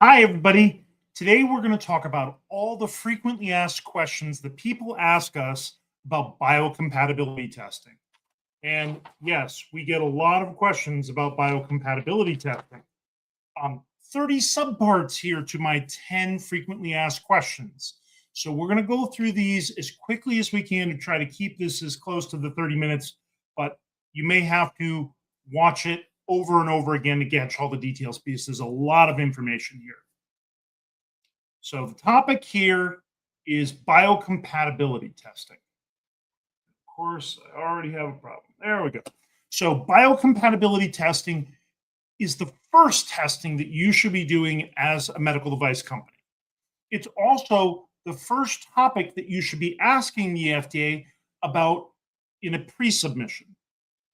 Hi, everybody. Today we're going to talk about all the frequently asked questions that people ask us about biocompatibility testing. And yes, we get a lot of questions about biocompatibility testing. 30 subparts here to my 10 frequently asked questions. So we're going to go through these as quickly as we can to try to keep this as close to the 30 minutes, but you may have to watch it over and over again to catch all the details because there's a lot of information here. So the topic here is biocompatibility testing. Of course, I already have a problem. There we go. So biocompatibility testing is the first testing that you should be doing as a medical device company. It's also the first topic that you should be asking the FDA about in a pre-submission.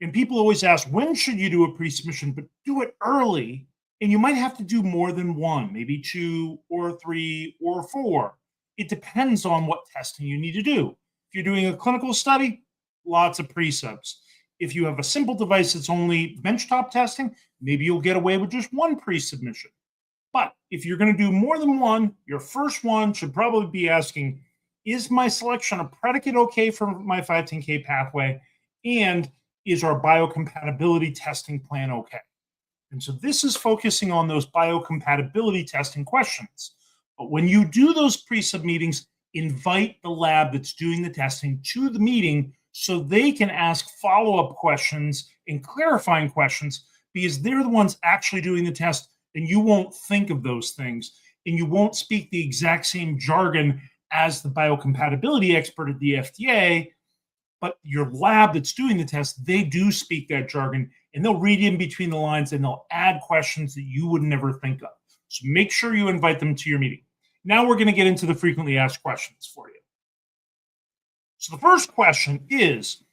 And people always ask, when should you do a pre-submission? But do it early, and you might have to do more than one, maybe two or three or four. It depends on what testing you need to do. If you're doing a clinical study, lots of pre-subs. If you have a simple device that's only benchtop testing, maybe you'll get away with just one pre-submission. But if you're going to do more than one, your first one should probably be asking, is my selection of predicate okay for my 510K pathway? And is our biocompatibility testing plan okay? And so this is focusing on those biocompatibility testing questions. But when you do those pre-sub meetings, invite the lab that's doing the testing to the meeting so they can ask follow-up questions and clarifying questions because they're the ones actually doing the test, and you won't think of those things, and you won't speak the exact same jargon as the biocompatibility expert at the FDA. But your lab that's doing the test, they do speak that jargon, and they'll read in between the lines and they'll add questions that you would never think of. So make sure you invite them to your meeting. Now we're going to get into the frequently asked questions for you. So the first question is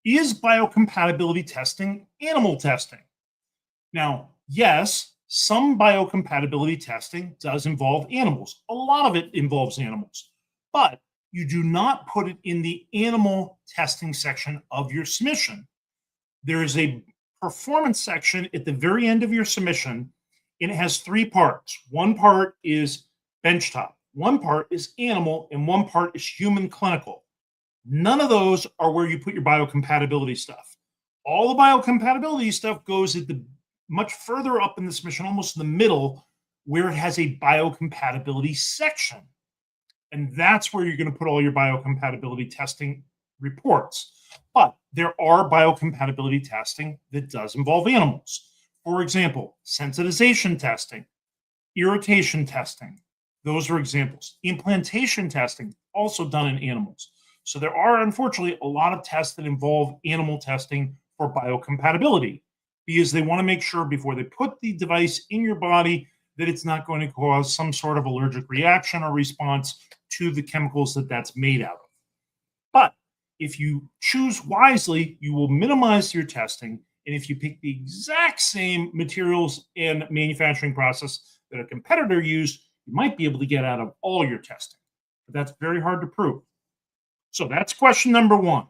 biocompatibility testing animal testing? Now, yes, some biocompatibility testing does involve animals. A lot of it involves animals, but you do not put it in the animal testing section of your submission. There is a performance section at the very end of your submission, and it has three parts. One part is benchtop, one part is animal, and one part is human clinical. None of those are where you put your biocompatibility stuff. All the biocompatibility stuff goes at the much further up in the submission, almost in the middle, where it has a biocompatibility section. And that's where you're going to put all your biocompatibility testing reports. But there are biocompatibility testing that does involve animals. For example, sensitization testing, irritation testing. Those are examples. Implantation testing, also done in animals. So there are, unfortunately, a lot of tests that involve animal testing for biocompatibility because they want to make sure before they put the device in your body that it's not going to cause some sort of allergic reaction or response to the chemicals that that's made out of. But if you choose wisely, you will minimize your testing. And if you pick the exact same materials and manufacturing process that a competitor used, you might be able to get out of all your testing. But that's very hard to prove. So that's question number one.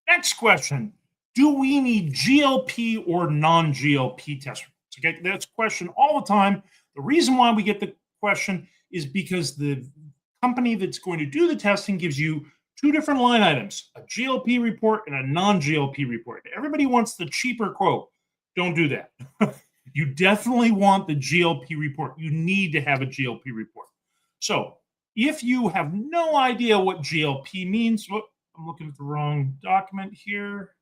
Next question, do we need GLP or non-GLP test results? Okay, that's a question all the time. The reason why we get the question is because the company that's going to do the testing gives you two different line items, a GLP report and a non-GLP report. Everybody wants the cheaper quote. Don't do that. You definitely want the GLP report. You need to have a GLP report. So if you have no idea what GLP means, I'm looking at the wrong document here.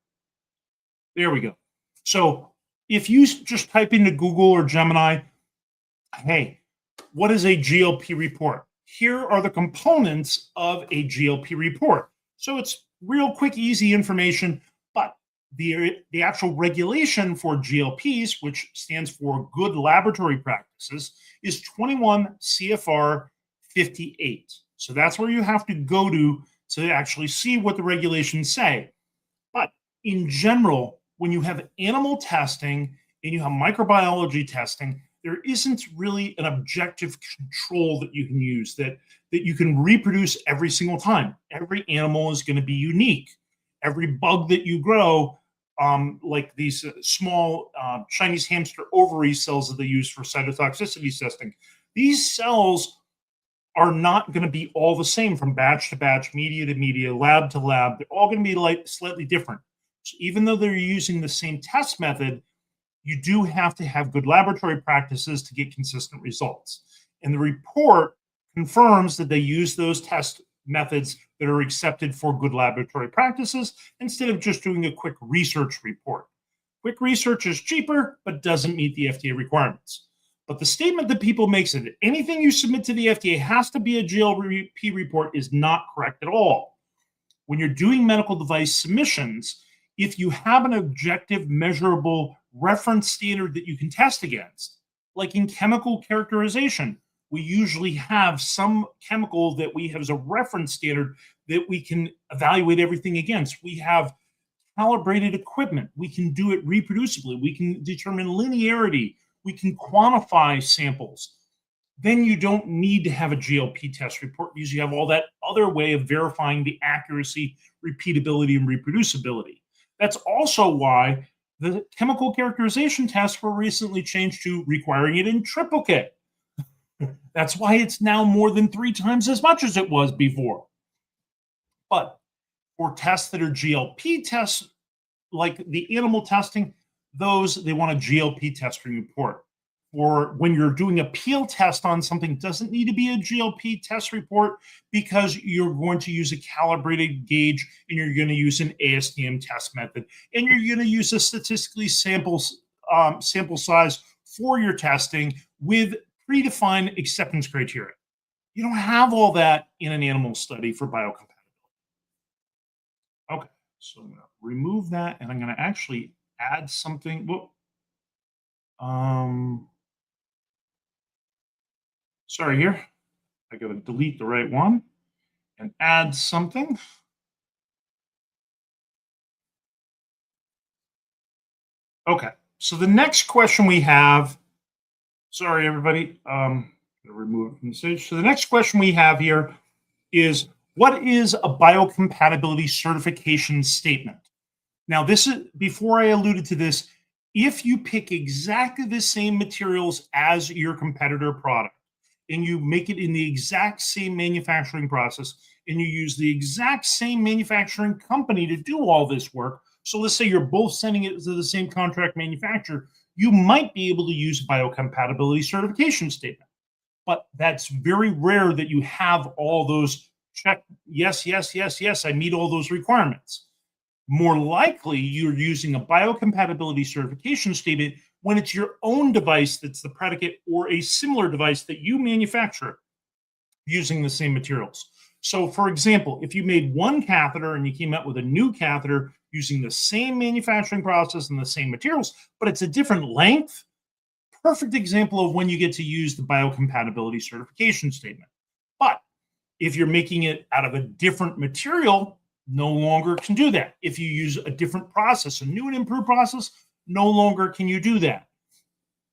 There we go. So if you just type into Google or Gemini, hey, what is a GLP report? Here are the components of a GLP report. So it's real quick, easy information, but the actual regulation for GLPs, which stands for Good Laboratory Practices, is 21 CFR 58. So that's where you have to go to actually see what the regulations say. But in general, when you have animal testing and you have microbiology testing, there isn't really an objective control that you can use that you can reproduce every single time. Every animal is going to be unique. Every bug that you grow like these small Chinese hamster ovary cells that they use for cytotoxicity testing. These cells are not going to be all the same from batch to batch, media to media, lab to lab. They're all going to be slightly different. So even though they're using the same test method, you do have to have good laboratory practices to get consistent results. And the report confirms that they use those test methods that are accepted for good laboratory practices instead of just doing a quick research report. Quick research is cheaper, but doesn't meet the FDA requirements. But the statement that people make that anything you submit to the FDA has to be a GLP report is not correct at all. When you're doing medical device submissions, if you have an objective, measurable reference standard that you can test against, like in chemical characterization, we usually have some chemical that we have as a reference standard that we can evaluate everything against. We have calibrated equipment. We can do it reproducibly. We can determine linearity. We can quantify samples. Then you don't need to have a GLP test report because you have all that other way of verifying the accuracy, repeatability, and reproducibility. That's also why the chemical characterization tests were recently changed to requiring it in triplicate. That's why it's now more than 3 times as much as it was before. But for tests that are GLP tests, like the animal testing, those, they want a GLP testing report. Or when you're doing a peel test on something, doesn't need to be a GLP test report because you're going to use a calibrated gauge and you're going to use an ASTM test method. And you're going to use a statistically sample size for your testing with predefined acceptance criteria. You don't have all that in an animal study for biocompatibility. Okay, so I'm going to remove that and I'm going to actually add something. Sorry here. I got to delete the right one and add something. Okay, so the next question we have, sorry everybody, I'm going to remove it from the stage. So the next question we have here is, what is a biocompatibility certification statement? Now, this is, before I alluded to this, if you pick exactly the same materials as your competitor product and you make it in the exact same manufacturing process and you use the exact same manufacturing company to do all this work, so let's say you're both sending it to the same contract manufacturer, you might be able to use a biocompatibility certification statement. But that's very rare that you have all those check, yes, yes, yes, yes, I meet all those requirements. More likely, you're using a biocompatibility certification statement when it's your own device that's the predicate or a similar device that you manufacture using the same materials. So, for example, if you made one catheter and you came out with a new catheter using the same manufacturing process and the same materials, but it's a different length, perfect example of when you get to use the biocompatibility certification statement. But if you're making it out of a different material, no longer can do that. If you use a different process, a new and improved process, no longer can you do that.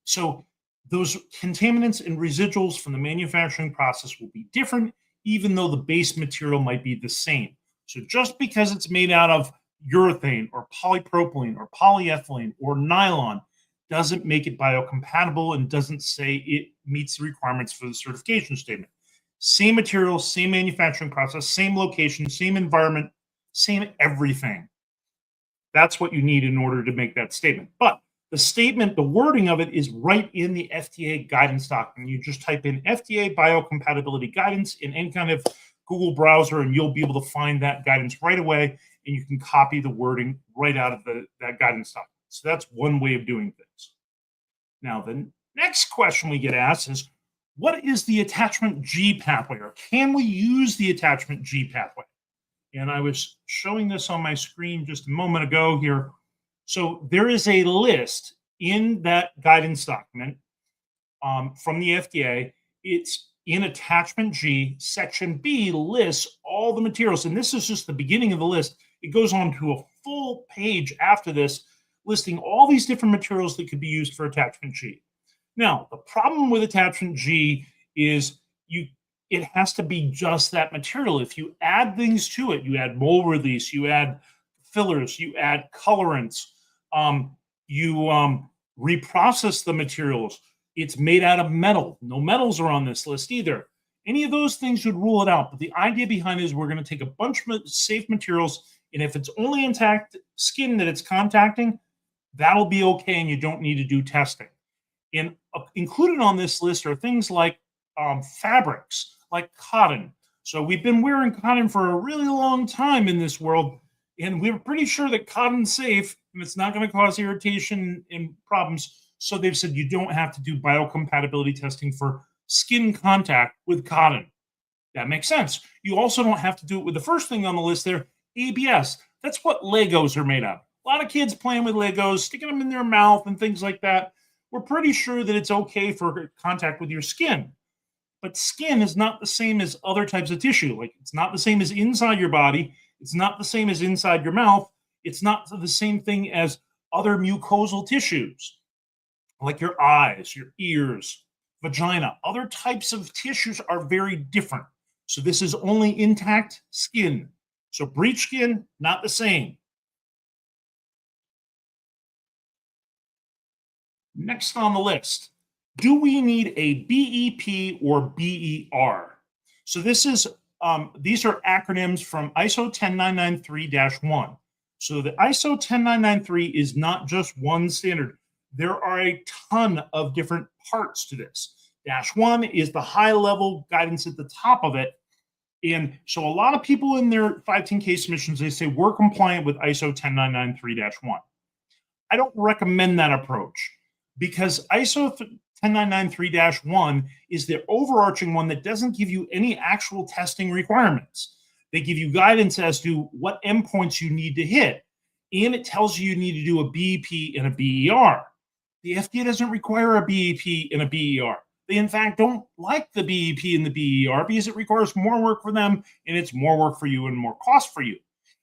So those contaminants and residuals from the manufacturing process will be different, even though the base material might be the same. So just because it's made out of urethane or polypropylene or polyethylene or nylon doesn't make it biocompatible and doesn't say it meets the requirements for the certification statement. Same material, same manufacturing process, same location, same environment, same everything. That's what you need in order to make that statement. But the statement, the wording of it is right in the FDA guidance document. You just type in FDA biocompatibility guidance in any kind of Google browser, and you'll be able to find that guidance right away, and you can copy the wording right out of that guidance document. So that's one way of doing things. Now, the next question we get asked is, what is the attachment G pathway, or can we use the attachment G pathway? And I was showing this on my screen just a moment ago here. So there is a list in that guidance document from the FDA. It's in attachment G. Section B lists all the materials. And this is just the beginning of the list. It goes on to a full page after this, listing all these different materials that could be used for attachment G. Now, the problem with attachment G is it has to be just that material. If you add things to it, you add mold release, you add fillers, you add colorants, You reprocess the materials. It's made out of metal. No metals are on this list either. Any of those things would rule it out. But the idea behind it is we're going to take a bunch of safe materials, and if it's only intact skin that it's contacting, that'll be okay, and you don't need to do testing. And included on this list are things like fabrics, like cotton. So we've been wearing cotton for a really long time in this world, and we're pretty sure that cotton's safe and it's not going to cause irritation and problems. So they've said you don't have to do biocompatibility testing for skin contact with cotton. That makes sense. You also don't have to do it with the first thing on the list there, ABS. That's what Legos are made of. A lot of kids playing with Legos, sticking them in their mouth and things like that. We're pretty sure that it's okay for contact with your skin. But skin is not the same as other types of tissue. Like, it's not the same as inside your body. It's not the same as inside your mouth. It's not the same thing as other mucosal tissues, like your eyes, your ears, vagina. Other types of tissues are very different. So this is only intact skin. So breech skin, not the same. Next on the list, do we need a BEP or BER? So this is these are acronyms from ISO 10993-1. So the ISO 10993 is not just one standard. There are a ton of different parts to this. -1 is the high-level guidance at the top of it. And so a lot of people in their 510K submissions, they say we're compliant with ISO 10993-1. I don't recommend that approach, because ISO 10993-1 is the overarching one that doesn't give you any actual testing requirements. They give you guidance as to what endpoints you need to hit, and it tells you need to do a BEP and a BER. The FDA doesn't require a BEP and a BER. They, in fact, don't like the BEP and the BER because it requires more work for them, and it's more work for you and more cost for you.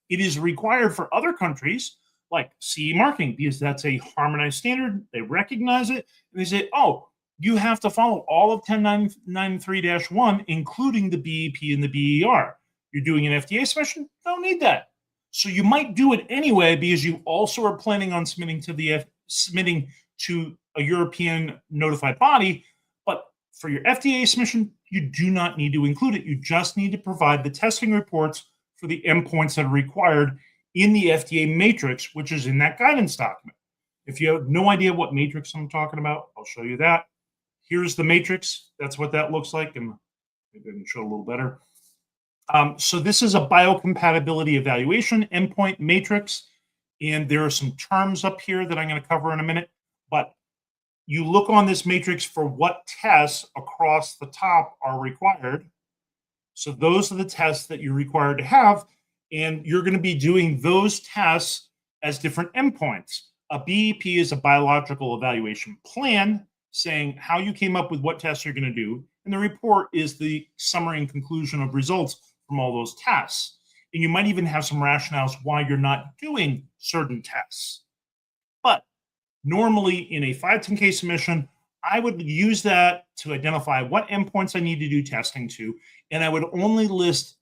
It is required for other countries, like CE marking, because that's a harmonized standard. They recognize it, and they say, oh, you have to follow all of 10993-1, including the BEP and the BER. You're doing an FDA submission? Don't need that. So you might do it anyway because you also are planning on submitting to a European notified body. But for your FDA submission, you do not need to include it. You just need to provide the testing reports for the endpoints that are required in the FDA matrix, which is in that guidance document. If you have no idea what matrix I'm talking about, I'll show you that. Here's the matrix. That's what that looks like, and maybe I can show a little better. So this is a biocompatibility evaluation endpoint matrix, and there are some terms up here that I'm going to cover in a minute, but you look on this matrix for what tests across the top are required. So those are the tests that you're required to have, and you're going to be doing those tests as different endpoints. A BEP is a biological evaluation plan, saying how you came up with what tests you're going to do, and the report is the summary and conclusion of results from all those tests. And you might even have some rationales why you're not doing certain tests. But normally in a 510K submission, I would use that to identify what endpoints I need to do testing to, and I would only list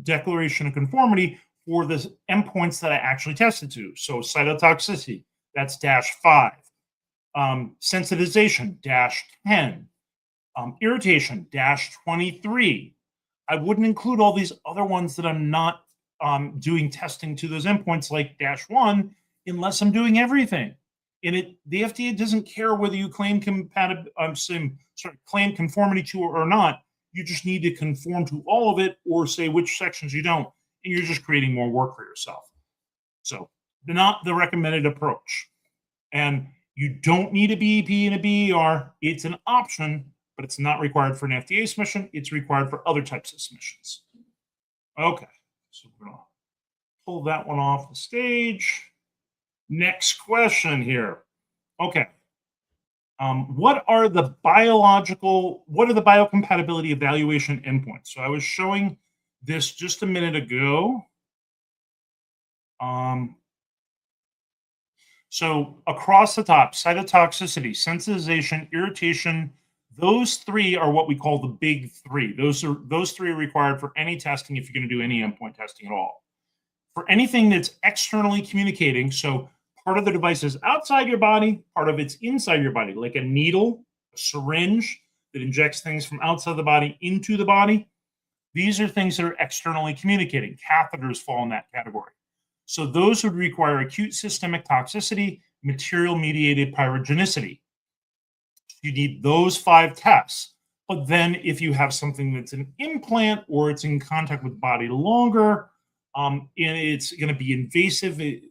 declaration of conformity for the endpoints that I actually tested to. So cytotoxicity, that's -5. Sensitization, -10. Irritation, -23. I wouldn't include all these other ones that I'm not doing testing to those endpoints, like -1, unless I'm doing everything. And the FDA doesn't care whether you claim claim conformity to it or not. You just need to conform to all of it, or say which sections you don't, and you're just creating more work for yourself. So, not the recommended approach. And you don't need a BEP and a BER. It's an option, but it's not required for an FDA submission. It's required for other types of submissions. Okay, so we're going to pull that one off the stage. Next question here. Okay. What are the biocompatibility evaluation endpoints? So I was showing this just a minute ago. So across the top, cytotoxicity, sensitization, irritation, those three are what we call the big three. Those three are required for any testing if you're going to do any endpoint testing at all. For anything that's externally communicating, so Part of the device is outside your body, part of it's inside your body, like a needle, a syringe that injects things from outside the body into the body. These are things that are externally communicating. Catheters fall in that category. So those would require acute systemic toxicity, material-mediated pyrogenicity. You need those 5 tests. But then if you have something that's an implant or it's in contact with the body longer, and it's going to be invasive in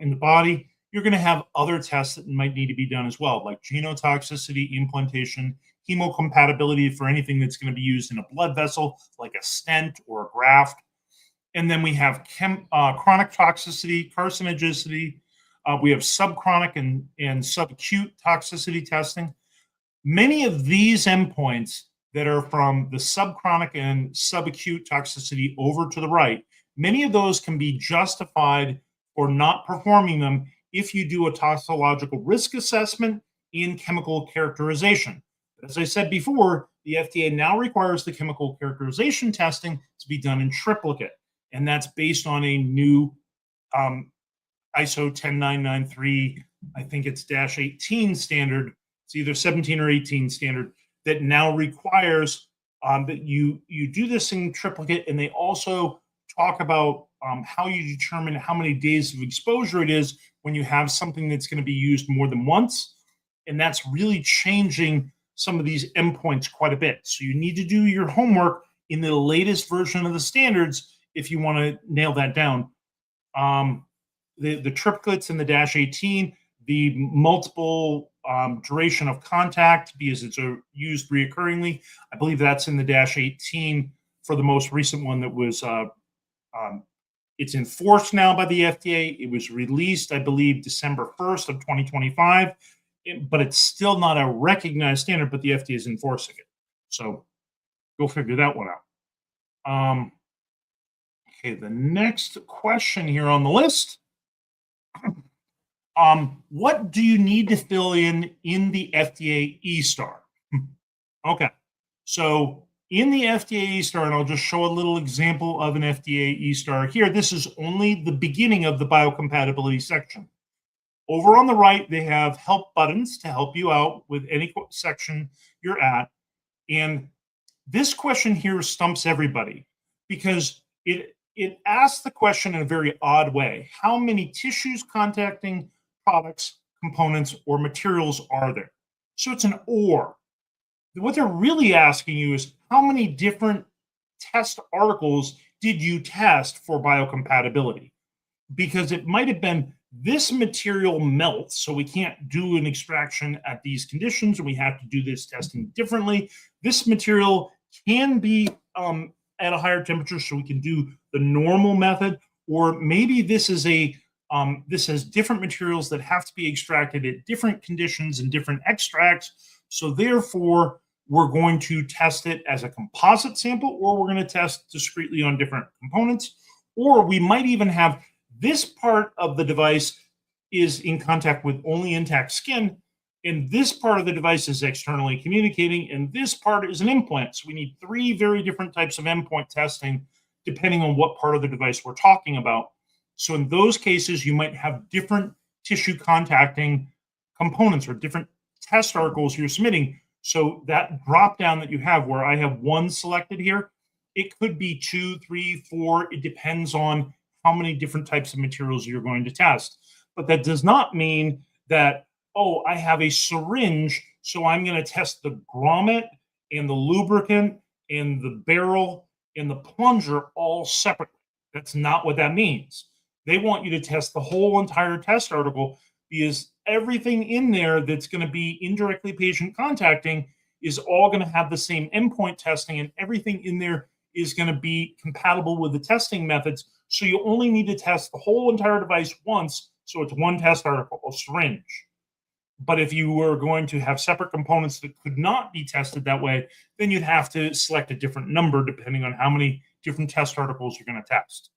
the body, you're going to have other tests that might need to be done as well, like genotoxicity, implantation, hemocompatibility for anything that's going to be used in a blood vessel, like a stent or a graft. And then we have chronic toxicity, carcinogenicity. We have subchronic and subacute toxicity testing. Many of these endpoints that are from the subchronic and subacute toxicity over to the right, many of those can be justified for not performing them if you do a toxicological risk assessment in chemical characterization. As I said before, the FDA now requires the chemical characterization testing to be done in triplicate, and that's based on a new ISO 10993, I think it's -18 standard. It's either 17 or 18 standard that now requires that you do this in triplicate, and they also talk about how you determine how many days of exposure it is when you have something that's going to be used more than once, and that's really changing some of these endpoints quite a bit. So you need to do your homework in the latest version of the standards if you want to nail that down. The triplets in the -18, the multiple duration of contact because it's used reoccurringly. I believe that's in the -18 for the most recent one that was, it's enforced now by the FDA. It was released, I believe, December 1st of 2025, but it's still not a recognized standard, but the FDA is enforcing it. So go figure that one out. Okay, the next question here on the list. What do you need to fill in the FDA eSTAR? Okay, so in the FDA eSTAR, and I'll just show a little example of an FDA eSTAR here. This is only the beginning of the biocompatibility section. Over on the right, they have help buttons to help you out with any section you're at. And this question here stumps everybody because it asks the question in a very odd way. How many tissues contacting products, components, or materials are there? So it's an or. What they're really asking you is how many different test articles did you test for biocompatibility? Because it might have been this material melts, so we can't do an extraction at these conditions, and we have to do this testing differently. This material can be at a higher temperature, so we can do the normal method, or maybe this is this has different materials that have to be extracted at different conditions and different extracts. So therefore, we're going to test it as a composite sample, or we're going to test discretely on different components, or we might even have this part of the device is in contact with only intact skin, and this part of the device is externally communicating, and this part is an implant. So we need 3 very different types of endpoint testing depending on what part of the device we're talking about. So in those cases, you might have different tissue contacting components or different test articles you're submitting. So that drop down that you have where I have 1 selected here, it could be 2, 3, 4. It depends on how many different types of materials you're going to test. But that does not mean that, oh, I have a syringe, so I'm going to test the grommet and the lubricant and the barrel and the plunger all separately. That's not what that means. They want you to test the whole entire test article because everything in there that's going to be indirectly patient contacting is all going to have the same endpoint testing, and everything in there is going to be compatible with the testing methods. So you only need to test the whole entire device once, so it's 1 test article, a syringe. But if you were going to have separate components that could not be tested that way, then you'd have to select a different number depending on how many different test articles you're going to test.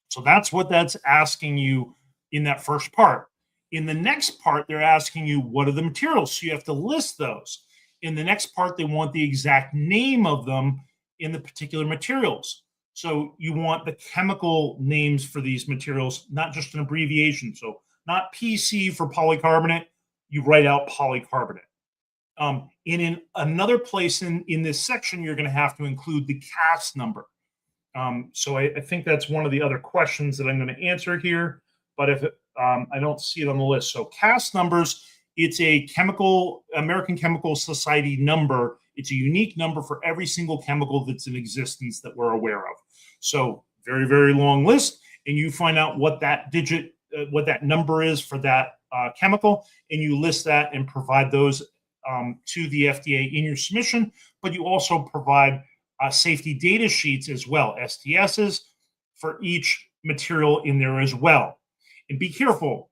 So that's what that's asking you in that first part. In the next part, they're asking you, what are the materials? So you have to list those. In the next part, they want the exact name of them in the particular materials. So you want the chemical names for these materials, not just an abbreviation. So not PC for polycarbonate. You write out polycarbonate. And in another place in this section, you're going to have to include the CAS number. So I think that's one of the other questions that I'm going to answer here. But if I don't see it on the list. So CAS numbers, it's a American Chemical Society number. It's a unique number for every single chemical that's in existence that we're aware of. So very, very long list. And you find out what that digit, what that number is for that chemical, and you list that and provide those to the FDA in your submission. But you also provide safety data sheets as well, STSs, for each material in there as well. And be careful,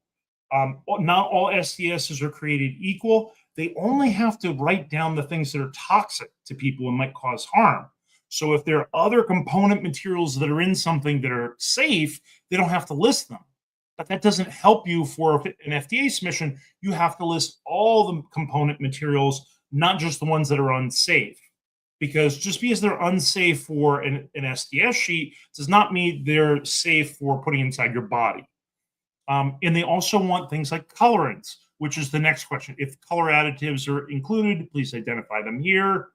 not all STSs are created equal. They only have to write down the things that are toxic to people and might cause harm. So if there are other component materials that are in something that are safe, they don't have to list them. But that doesn't help you for an FDA submission. You have to list all the component materials, not just the ones that are unsafe. Because just because they're unsafe for an STS sheet does not mean they're safe for putting inside your body. And they also want things like colorants, which is the next question. If color additives are included, please identify them here.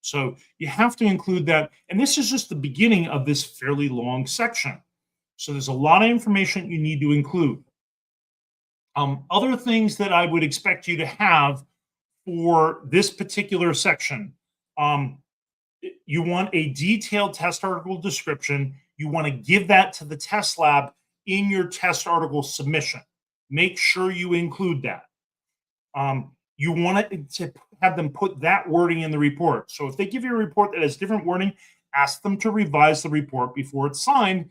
So you have to include that. And this is just the beginning of this fairly long section. So there's a lot of information you need to include. Other things that I would expect you to have for this particular section, you want a detailed test article description. You want to give that to the test lab in your test article submission. Make sure you include that. You want to have them put that wording in the report. So if they give you a report that has different wording, ask them to revise the report before it's signed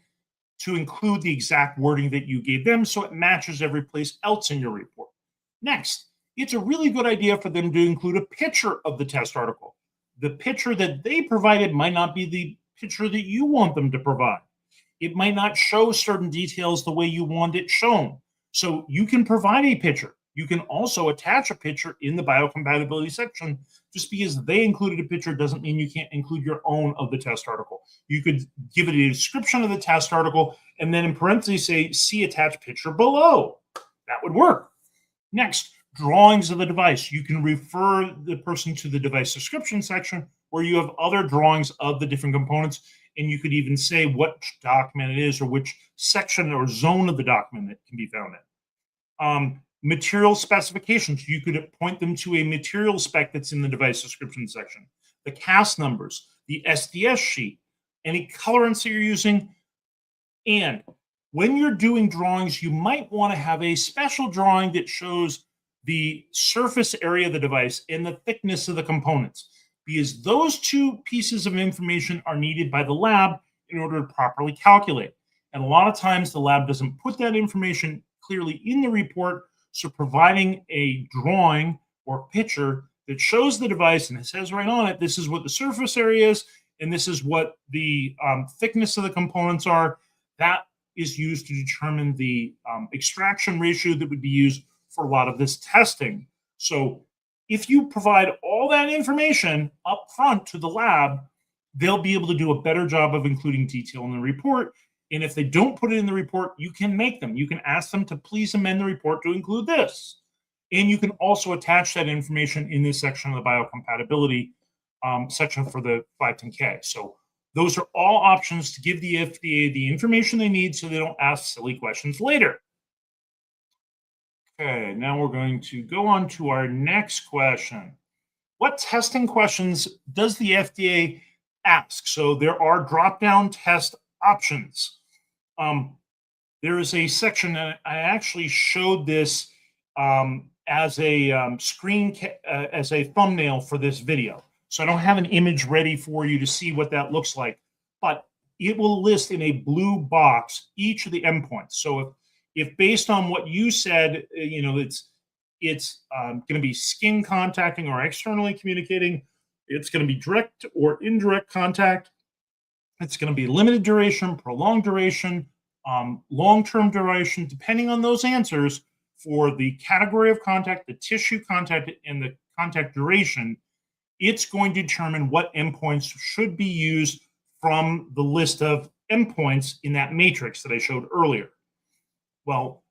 to include the exact wording that you gave them so it matches every place else in your report. Next, it's a really good idea for them to include a picture of the test article. The picture that they provided might not be the picture that you want them to provide. It might not show certain details the way you want it shown. So you can provide a picture. You can also attach a picture in the biocompatibility section. Just because they included a picture doesn't mean you can't include your own of the test article. You could give it a description of the test article and then in parentheses say, see attached picture below. That would work. Next, drawings of the device. You can refer the person to the device description section where you have other drawings of the different components, and you could even say what document it is or which section or zone of the document it can be found in. Material specifications. You could point them to a material spec that's in the device description section. The CAS numbers, the SDS sheet, any colorants that you're using. And when you're doing drawings, you might want to have a special drawing that shows the surface area of the device and the thickness of the components, because those two pieces of information are needed by the lab in order to properly calculate. And a lot of times the lab doesn't put that information clearly in the report, so providing a drawing or picture that shows the device and it says right on it, this is what the surface area is, and this is what the thickness of the components are, that is used to determine the extraction ratio that would be used for a lot of this testing. So if you provide all that information up front to the lab, they'll be able to do a better job of including detail in the report. And if they don't put it in the report, you can make them. You can ask them to please amend the report to include this. And you can also attach that information in this section of the biocompatibility section for the 510K. So those are all options to give the FDA the information they need so they don't ask silly questions later. Okay, now we're going to go on to our next question. What testing questions does the FDA ask? So there are drop-down test options. There is a section, and I actually showed this as a as a thumbnail for this video. So I don't have an image ready for you to see what that looks like, but it will list in a blue box each of the endpoints. So if based on what you said, you know, it's going to be skin contacting or externally communicating, it's going to be direct or indirect contact, it's going to be limited duration, prolonged duration, long-term duration, depending on those answers for the category of contact, the tissue contact, and the contact duration, it's going to determine what endpoints should be used from the list of endpoints in that matrix that I showed earlier. Well,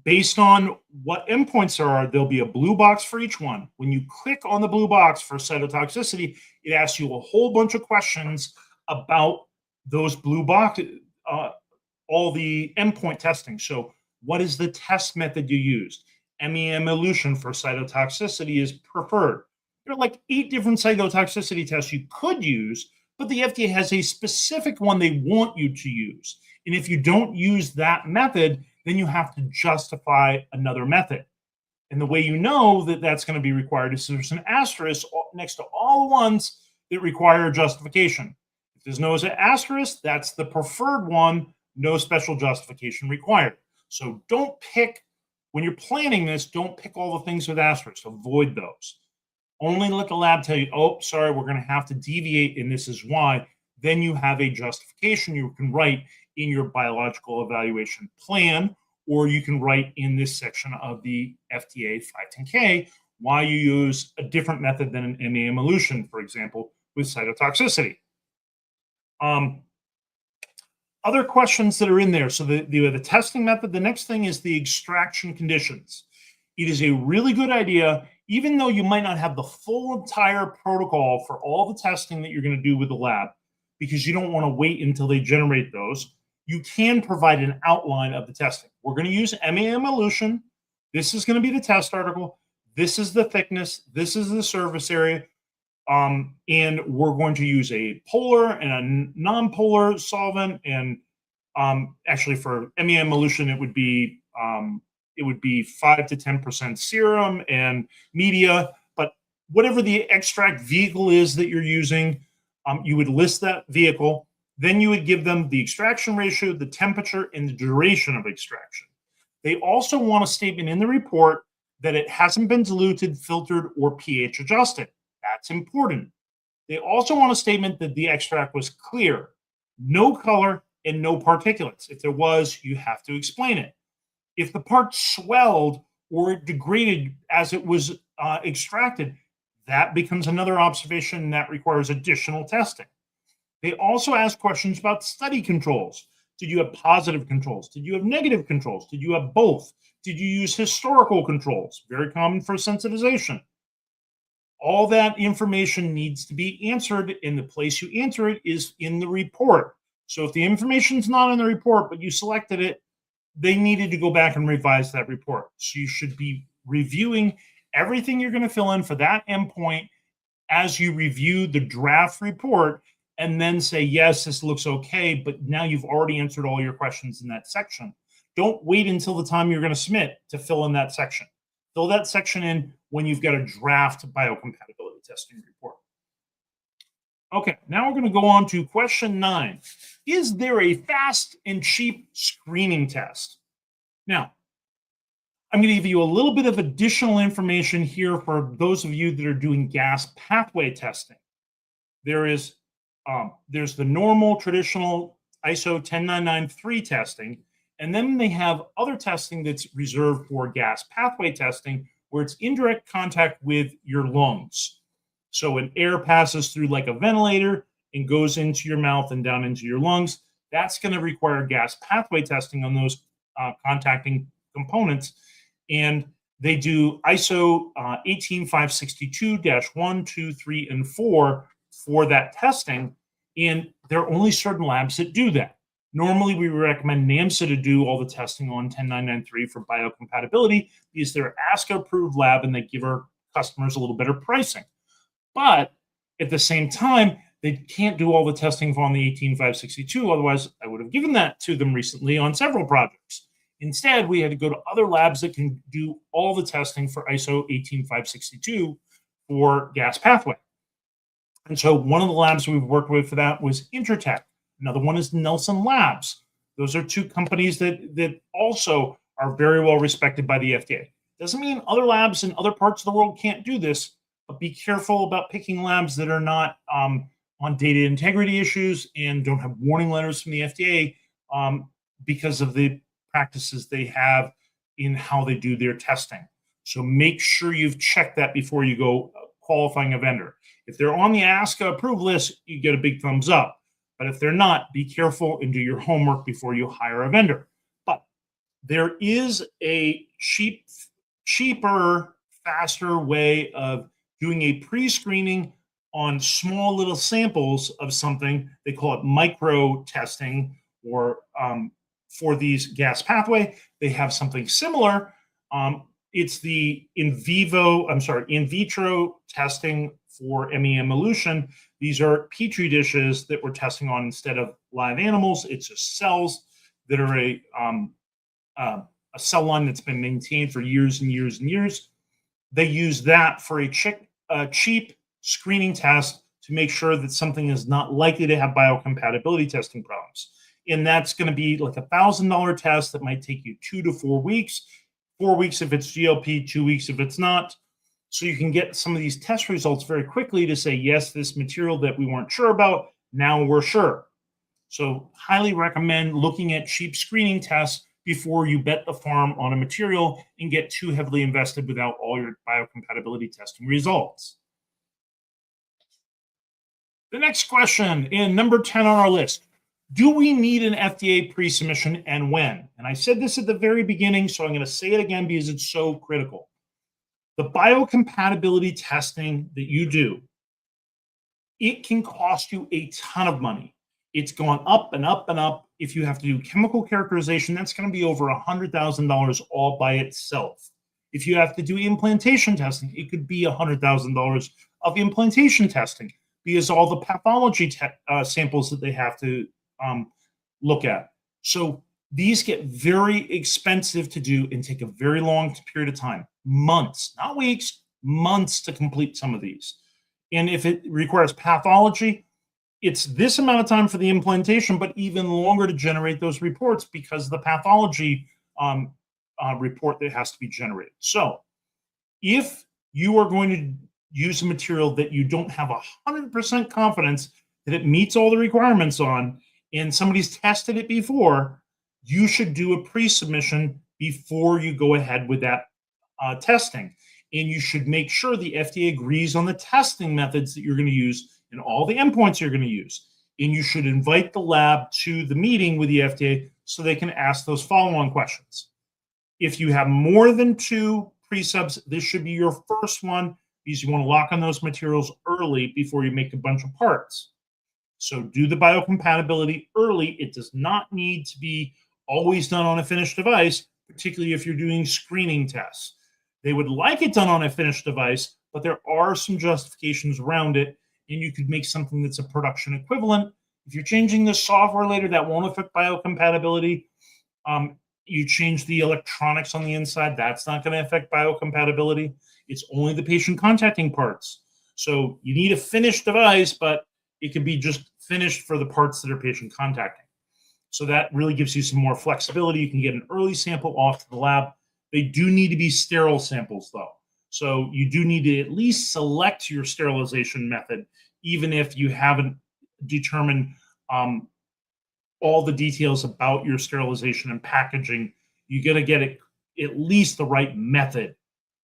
Based on what endpoints there are, there'll be a blue box for each one. When you click on the blue box for cytotoxicity, it asks you a whole bunch of questions about those blue box, all the endpoint testing. So what is the test method you used? MEM elution for cytotoxicity is preferred. There are like 8 different cytotoxicity tests you could use, but the FDA has a specific one they want you to use. And if you don't use that method, then you have to justify another method. And the way you know that that's going to be required is there's an asterisk next to all the ones that require justification. If there's no asterisk, that's the preferred one, no special justification required. So don't pick, when you're planning this, don't pick all the things with asterisks. Avoid those. Only let the lab tell you, oh, sorry, we're going to have to deviate, and this is why. Then you have a justification you can write in your biological evaluation plan, or you can write in this section of the FDA 510K why you use a different method than an MEM elution, for example, with cytotoxicity. Other questions that are in there. So the testing method, the next thing is the extraction conditions. It is a really good idea, even though you might not have the full entire protocol for all the testing that you're going to do with the lab, because you don't want to wait until they generate those. You can provide an outline of the testing. We're going to use MEM elution. This is going to be the test article. This is the thickness. This is the surface area. And we're going to use a polar and a non-polar solvent. And actually for MEM elution, it would be 5 to 10% serum and media. But whatever the extract vehicle is that you're using, you would list that vehicle. Then you would give them the extraction ratio, the temperature, and the duration of extraction. They also want a statement in the report that it hasn't been diluted, filtered, or pH adjusted. That's important. They also want a statement that the extract was clear, no color, and no particulates. If there was, you have to explain it. If the part swelled or it degraded as it was extracted, that becomes another observation that requires additional testing. They also ask questions about study controls. Did you have positive controls? Did you have negative controls? Did you have both? Did you use historical controls? Very common for sensitization. All that information needs to be answered, and the place you answer it is in the report. So if the information's not in the report, but you selected it, they needed to go back and revise that report. So you should be reviewing everything you're going to fill in for that endpoint as you review the draft report, and then say, yes, this looks okay, but now you've already answered all your questions in that section. Don't wait until the time you're going to submit to fill in that section. Fill that section in when you've got a draft biocompatibility testing report. Okay, now we're going to go on to question 9. Is there a fast and cheap screening test? Now, I'm going to give you a little bit of additional information here for those of you that are doing gas pathway testing. There's the normal, traditional ISO 10993 testing, and then they have other testing that's reserved for gas pathway testing, where it's indirect contact with your lungs. So when air passes through like a ventilator and goes into your mouth and down into your lungs, that's going to require gas pathway testing on those contacting components. And they do ISO 18562-1, 2, 3, and 4 for that testing. And there are only certain labs that do that. Normally, we recommend NAMSA to do all the testing on 10993 for biocompatibility because they're an ASCA-approved lab and they give our customers a little better pricing. But at the same time, they can't do all the testing on the 18562. Otherwise, I would have given that to them recently on several projects. Instead, we had to go to other labs that can do all the testing for ISO 18562 for gas pathway. And so one of the labs we've worked with for that was Intertech. Another one is Nelson Labs. Those are 2 companies that also are very well respected by the FDA. Doesn't mean other labs in other parts of the world can't do this, but be careful about picking labs that are not on data integrity issues and don't have warning letters from the FDA because of the practices they have in how they do their testing. So make sure you've checked that before you go qualifying a vendor. If they're on the ASCA approved list, you get a big thumbs up. But if they're not, be careful and do your homework before you hire a vendor. But There is a cheaper, faster way of doing a pre-screening on small little samples of something. They call it micro testing, or for these gas pathway, they have something similar. It's the in vitro testing for MEM elution. These are petri dishes that we're testing on instead of live animals. It's just cells that are a cell line that's been maintained for years and years and years. They use that for a cheap screening test to make sure that something is not likely to have biocompatibility testing problems. And that's going to be like $1,000 test that might take you 2 to 4 weeks. 4 weeks if it's GLP, 2 weeks if it's not. So you can get some of these test results very quickly to say, yes, this material that we weren't sure about, now we're sure. So highly recommend looking at cheap screening tests before you bet the farm on a material and get too heavily invested without all your biocompatibility testing results. The next question, and number 10 on our list, do we need an FDA pre-submission and when? And I said this at the very beginning, so I'm going to say it again because it's so critical. The biocompatibility testing that you do, it can cost you a ton of money. It's gone up and up and up. If you have to do chemical characterization, that's going to be over $100,000 all by itself. If you have to do implantation testing, it could be $100,000 of implantation testing because all the pathology samples that they have to look at. So these get very expensive to do and take a very long period of time, months, not weeks, months to complete some of these. And if it requires pathology, it's this amount of time for the implantation, but even longer to generate those reports because of the pathology report that has to be generated. So if you are going to use a material that you don't have 100% confidence that it meets all the requirements on, and somebody's tested it before, you should do a pre-submission before you go ahead with that testing. And you should make sure the FDA agrees on the testing methods that you're going to use and all the endpoints you're going to use. And you should invite the lab to the meeting with the FDA so they can ask those follow-on questions. If you have more than 2 pre-subs, this should be your first one because you want to lock on those materials early before you make a bunch of parts. So do the biocompatibility early. It does not need to be always done on a finished device, particularly if you're doing screening tests. They would like it done on a finished device, but there are some justifications around it, and you could make something that's a production equivalent. If you're changing the software later, that won't affect biocompatibility. You change the electronics on the inside, that's not going to affect biocompatibility. It's only the patient contacting parts. So you need a finished device, but it can be just finished for the parts that are patient contacting. So that really gives you some more flexibility. You can get an early sample off to the lab. They do need to be sterile samples, though. So you do need to at least select your sterilization method, even if you haven't determined all the details about your sterilization and packaging. You got to get it at least the right method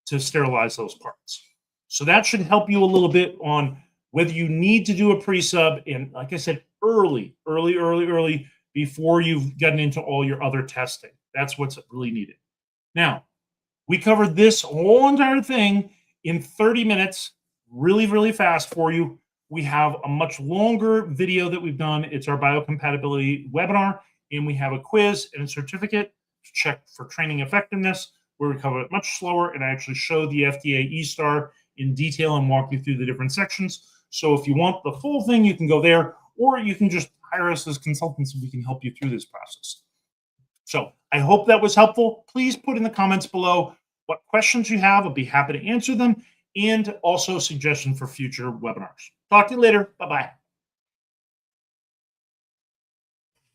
to sterilize those parts. So that should help you a little bit on whether you need to do a pre-sub, and like I said, early, before you've gotten into all your other testing. That's what's really needed. Now, we covered this whole entire thing in 30 minutes, really fast for you. We have a much longer video that we've done. It's our biocompatibility webinar, and we have a quiz and a certificate to check for training effectiveness, where we cover it much slower and I actually show the FDA eSTAR in detail and walk you through the different sections. So if you want the full thing, you can go there, or you can just hire us as consultants and we can help you through this process. So I hope that was helpful. Please put in the comments below what questions you have. I'll be happy to answer them, and also suggestion for future webinars. Talk to you later. Bye-bye.